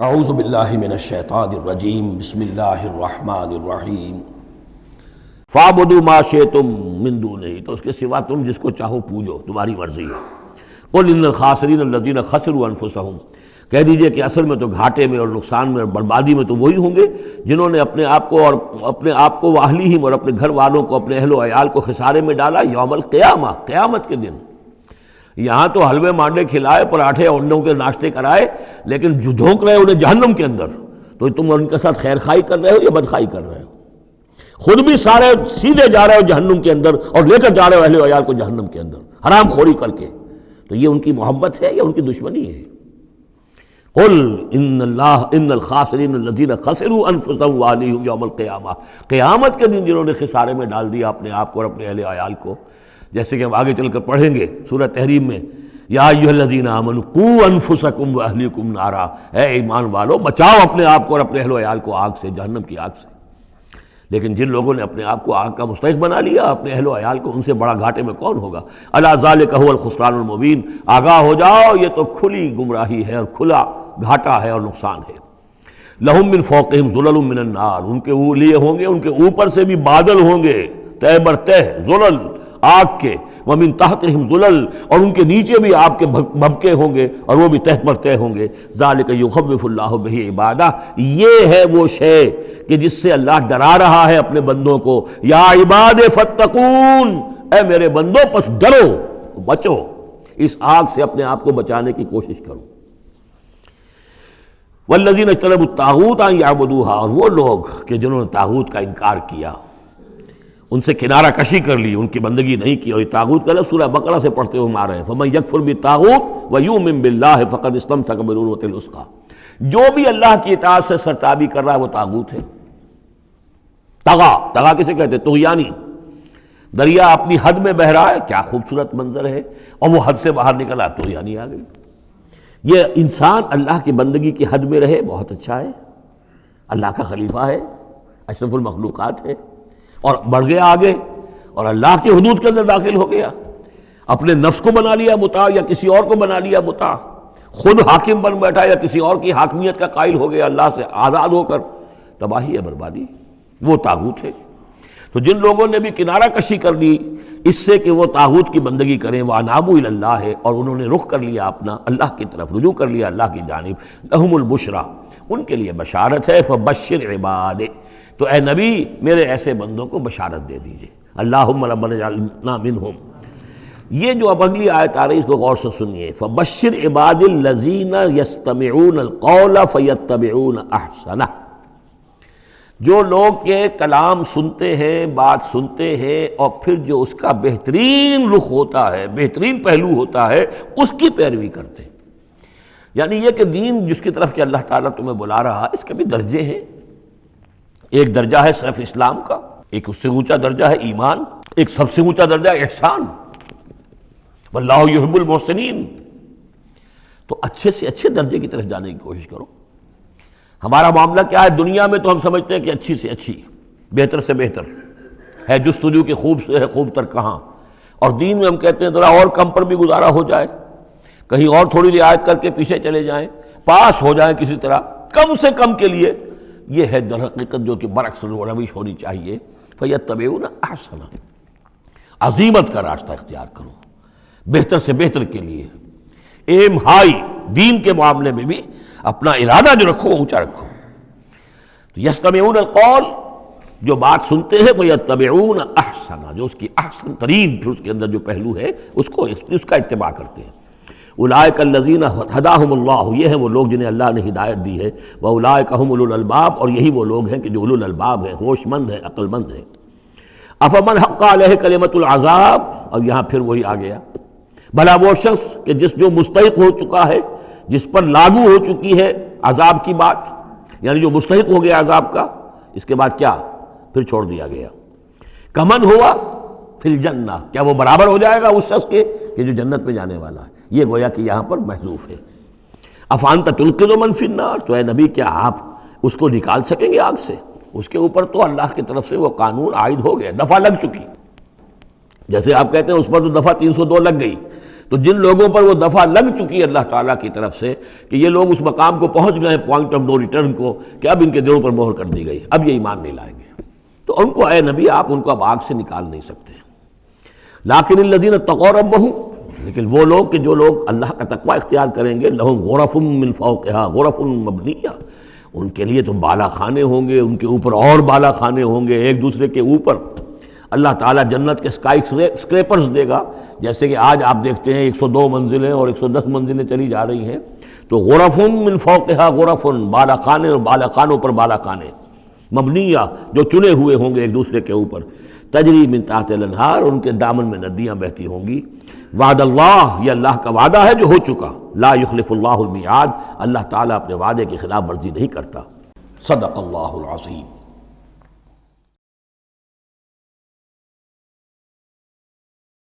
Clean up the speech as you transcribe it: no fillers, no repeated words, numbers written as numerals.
اعوذ باللہ من الشیطان الرجیم بسم اللہ الرحمن الرحیم فاعبدوا ما شئتم من دونہ، تو اس کے سوا تم جس کو چاہو پوجو، تمہاری مرضی ہے۔ قل ان الخاسرین الذین خسروا انفسهم، کہہ دیجئے کہ اصل میں تو گھاٹے میں اور نقصان میں اور بربادی میں تو وہی ہوں گے جنہوں نے اپنے آپ کو واہلیہم اور اپنے گھر والوں کو، اپنے اہل و عیال کو خسارے میں ڈالا یوم القیامہ، قیامت کے دن۔ یہاں تو حلوے مانڈے کھلائے، پراٹھے انڈوں کے ناشتے کرائے، لیکن جو جھونک رہے انہیں جہنم کے اندر، تو تم ان کے ساتھ خیر خائی کر رہے ہو یا بدخائی کر رہے ہو؟ خود بھی سارے سیدھے جا رہے ہو جہنم کے اندر اور لے کر جا رہے ہو اہل و عیال کو جہنم کے اندر حرام خوری کر کے، تو یہ ان کی محبت ہے یا ان کی دشمنی ہے؟ قل ان الخاسرین الذین خسروا انفسهم واہلیہم یوم القیامہ، قیامت کے دن جنہوں نے خسارے میں ڈال دیا اپنے آپ کو اور اپنے اہل عیال کو، جیسے کہ ہم آگے چل کر پڑھیں گے سورہ تحریم میں، یا ایھا الذین آمنوا قوا انفسکم واہلیکم نارا، اے ایمان والو بچاؤ اپنے آپ کو اور اپنے اہل و عیال کو آگ سے، جہنم کی آگ سے۔ لیکن جن لوگوں نے اپنے آپ کو آگ کا مستحق بنا لیا، اپنے اہل و عیال کو، ان سے بڑا گھاٹے میں کون ہوگا؟ الا ذالک هو الخسران المبین، آگاہ ہو جاؤ یہ تو کھلی گمراہی ہے اور کھلا گھاٹا ہے اور نقصان ہے۔ لہم من فوقہم ظلل من النار، ان کے لیے ہوں گے ان کے اوپر سے بھی بادل ہوں گے، تہ بر تہ ظلل آگ کے، ومن تحتہم ظلل، اور ان کے نیچے بھی آگ کے بھبکے ہوں گے اور وہ بھی تہ پر تہ ہوں گے۔ ذالک یخوف اللہ بہ عبادہ، یہ ہے وہ شے کہ جس سے اللہ ڈرا رہا ہے اپنے بندوں کو۔ یا عباد فاتقون، اے میرے بندو پس ڈرو، بچو، اس آگ سے اپنے آپ کو بچانے کی کوشش کرو۔ والذین اجتنبوا الطاغوت ان یعبدوها، اور وہ لوگ کہ جنہوں نے طاغوت کا انکار کیا، ان سے کنارہ کشی کر لی، ان کی بندگی نہیں کی، اور یہ طاغوت کا لفظ سورہ بقرہ سے پڑھتے ہوئے ہم آ رہے ہیں، فمن یکفر بالطاغوت ویؤمن باللہ فقد استمسک بالعروۃ الوثقی، جو بھی اللہ کی اطاعت سے سرتابی کر رہا ہے وہ طاغوت ہے۔ طغا کسے کہتے ہیں؟ طغیانی۔ دریا اپنی حد میں بہہ رہا ہے، کیا خوبصورت منظر ہے، اور وہ حد سے باہر نکلا، طغیانی آ گئی۔ یہ انسان اللہ کی بندگی کی حد میں رہے، بہت اچھا ہے، اللہ کا خلیفہ ہے، اشرف المخلوقات ہے، اور بڑھ گیا آگے اور اللہ کی حدود کے اندر داخل ہو گیا، اپنے نفس کو بنا لیا مطاع یا کسی اور کو بنا لیا مطاع، خود حاکم بن بیٹھا یا کسی اور کی حاکمیت کا قائل ہو گیا اللہ سے آزاد ہو کر، تباہی ہے، بربادی، وہ طاغوت ہے۔ تو جن لوگوں نے بھی کنارہ کشی کر لی اس سے کہ وہ طاغوت کی بندگی کریں، وَأَنَابُوا إِلَى اللَّهِ، اور انہوں نے رخ کر لیا اپنا اللہ کی طرف، رجوع کر لیا اللہ کی جانب، لَهُمُ الْبُشْرَى، ان کے لیے بشارت ہے، فَبَشِّرْ عِبَادِ، تو اے نبی میرے ایسے بندوں کو بشارت دے دیجئے، اللہم ربنا اجعلنا منہم۔ یہ جو اب اگلی آیت آ رہی اس کو غور سے سنیے، فَبَشِّرْ عِبَادِ الَّذِينَ يَسْتَمِعُونَ الْقَوْلَ فَيَتَّبِعُونَ أَحْسَنَهُ، جو لوگ کے کلام سنتے ہیں، بات سنتے ہیں، اور پھر جو اس کا بہترین رخ ہوتا ہے، بہترین پہلو ہوتا ہے، اس کی پیروی کرتے ہیں۔ یعنی یہ کہ دین جس کی طرف کہ اللہ تعالیٰ تمہیں بلا رہا ہے، اس کے بھی درجے ہیں۔ ایک درجہ ہے صرف اسلام کا، ایک اس سے اونچا درجہ ہے ایمان، ایک سب سے اونچا درجہ ہے احسان، واللہ یحب المحسنین۔ تو اچھے سے اچھے درجے کی طرف جانے کی کوشش کرو۔ ہمارا معاملہ کیا ہے؟ دنیا میں تو ہم سمجھتے ہیں کہ اچھی سے اچھی، بہتر سے بہتر ہے، جستجو کہ خوب سے ہے خوب تر کہاں، اور دین میں ہم کہتے ہیں ذرا اور کم پر بھی گزارا ہو جائے، کہیں اور تھوڑی رعایت کر کے پیچھے چلے جائیں، پاس ہو جائیں کسی طرح، کم سے کم کے لیے۔ یہ ہے در حقیقت جو کہ برعکس روش ہونی چاہیے، فَيَتَّبِعُونَ أَحْسَنَهُ، عزیمت کا راستہ اختیار کرو، بہتر سے بہتر کے لیے، ایم ہائی، دین کے معاملے میں بھی اپنا ارادہ جو رکھو وہ اونچا رکھو۔ تو یستمعون القول، جو بات سنتے ہیں، فَيَتَّبِعُونَ أَحْسَنَهُ، جو اس کی احسن ترین پھر اس کے اندر جو پہلو ہے اس کا اتباع کرتے ہیں۔ اولئک الذین ھداھم اللہ، یہ ہیں وہ لوگ جنہیں اللہ نے ہدایت دی ہے، واولئک ھم اولو الالباب، اور یہی وہ لوگ ہیں کہ جو اولو الالباب ہیں، ہوش مند ہیں، عقل مند ہیں۔ افمن حق علیہ کلمۃ العذاب، اور یہاں پھر وہی آ گیا، بھلا وہ شخص کہ جو مستحق ہو چکا ہے، جس پر لاگو ہو چکی ہے عذاب کی بات، یعنی جو مستحق ہو گیا عذاب کا، اس کے بعد کیا پھر چھوڑ دیا گیا، کمن ہوا فی الجنہ، کیا وہ برابر ہو جائے گا اس شخص کے کہ جو جنت میں جانے والا ہے؟ یہ گویا کہ یہاں پر محذوف ہے۔ افانت تلقظ من فی النار، تو اے نبی کیا آپ اس کو نکال سکیں گے آگ سے؟ اس کے اوپر تو اللہ کی طرف سے وہ قانون عائد ہو گیا، دفعہ لگ چکی، جیسے آپ کہتے ہیں اس پر تو دفعہ 302 لگ گئی، تو جن لوگوں پر وہ دفعہ لگ چکی ہے اللہ تعالیٰ کی طرف سے کہ یہ لوگ اس مقام کو پہنچ گئے پوائنٹ آف نو ریٹرن کو کہ اب ان کے دلوں پر مہر کر دی گئی، اب یہ ایمان نہیں لائیں گے، تو ان کو اے نبی آپ ان کو اب آگ سے نکال نہیں سکتے۔ لیکن الذین اتقوا ربہم، لیکن وہ لوگ کہ جو لوگ اللہ کا تقوی اختیار کریں گے، لہم غرف من فوقہا غرف مبنیہ، ان کے لیے تو بالا خانے ہوں گے، ان کے اوپر اور بالا خانے ہوں گے، ایک دوسرے کے اوپر اللہ تعالیٰ جنت کے اسکائی اسکریپرز دے گا، جیسے کہ آج آپ دیکھتے ہیں 102 منزلیں اور 110 منزلیں چلی جا رہی ہیں، تو غرف من فوقہا غرف، بالا خانے اور بالا خانوں پر بالا خانے، مبنیہ جو چنے ہوئے ہوں گے ایک دوسرے کے اوپر، تجری من تحت الانہار، ان کے دامن میں ندیاں بہتی ہوں گی۔ وعد اللہ، یہ اللہ کا وعدہ ہے جو ہو چکا، لا یخلف اللہ المیعاد، اللہ تعالیٰ اپنے وعدے کی خلاف ورزی نہیں کرتا۔ صدق اللہ العظیم۔